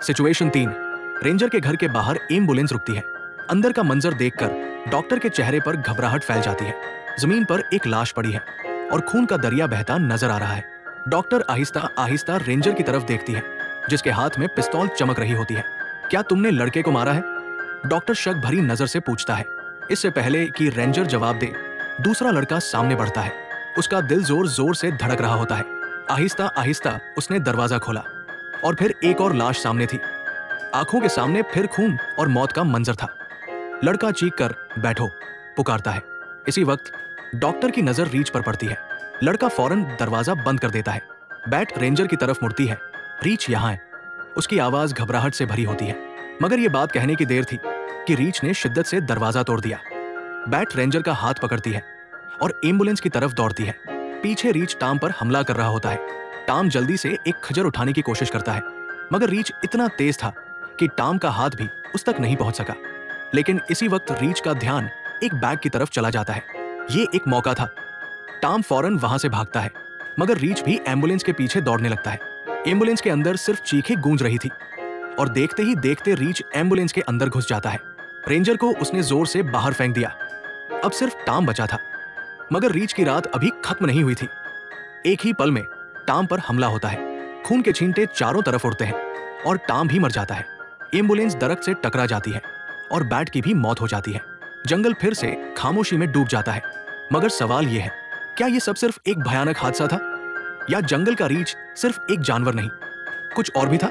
Situation 3। Ranger के घर के बाहर एम्बुलेंस रुकती है। अंदर का मंजर देखकर डॉक्टर के चेहरे पर घबराहट फैल जाती है। जमीन पर एक लाश पड़ी है और खून का दरिया बहता नजर आ रहा है। डॉक्टर आहिस्ता आहिस्ता रेंजर की तरफ देखती है, जिसके हाथ में पिस्तौल चमक रही होती है। क्या तुमने लड़के को मारा है? डॉक्टर शक भरी नजर से पूछता है। इससे पहले कि रेंजर जवाब दे, दूसरा लड़का सामने बढ़ता है। उसका दिल जोर जोर से धड़क रहा होता है। आहिस्ता आहिस्ता उसने दरवाजा खोला और फिर एक और लाश सामने थी। आंखों के सामने फिर खून और मौत का मंजर था। लड़का चीख कर बैठो पुकारता है। इसी वक्त डॉक्टर की नजर रीच पर पड़ती है। लड़का फौरन दरवाजा बंद कर देता है। बैट रेंजर की तरफ मुड़ती है। रीच यहाँ है। उसकी आवाज घबराहट से भरी होती है, मगर यह बात कहने की देर थी कि रीच ने शिद्दत से दरवाजा तोड़ दिया। बैट रेंजर का हाथ पकड़ती है और एम्बुलेंस की तरफ दौड़ती है। पीछे रीच टॉम पर हमला कर रहा होता है। टॉम जल्दी से एक खजर उठाने की कोशिश करता है, मगर रीच इतना तेज था कि टॉम का हाथ भी उस तक नहीं पहुंच सका। लेकिन इसी वक्त रीच का ध्यान एक बैग की तरफ चला जाता है। ये एक मौका था। टॉम फौरन वहां से भागता है, मगर रीच भी एम्बुलेंस के पीछे दौड़ने लगता है। एम्बुलेंस के अंदर सिर्फ चीखें गूंज रही थी और देखते ही देखते रीच एम्बुलेंस के अंदर घुस जाता है। रेंजर को उसने जोर से बाहर फेंक दिया। अब सिर्फ टॉम बचा था, मगर रीच की रात अभी खत्म नहीं हुई थी। एक ही पल में टॉम पर हमला होता है। खून के छींटे चारों तरफ उड़ते हैं और टॉम भी मर जाता है। एम्बुलेंस दरख्त से टकरा जाती है और बैट की भी मौत हो जाती है। जंगल फिर से खामोशी में डूब जाता है। मगर सवाल यह है, क्या यह सब सिर्फ एक भयानक हादसा था, या जंगल का रीच सिर्फ एक जानवर नहीं, कुछ और भी था?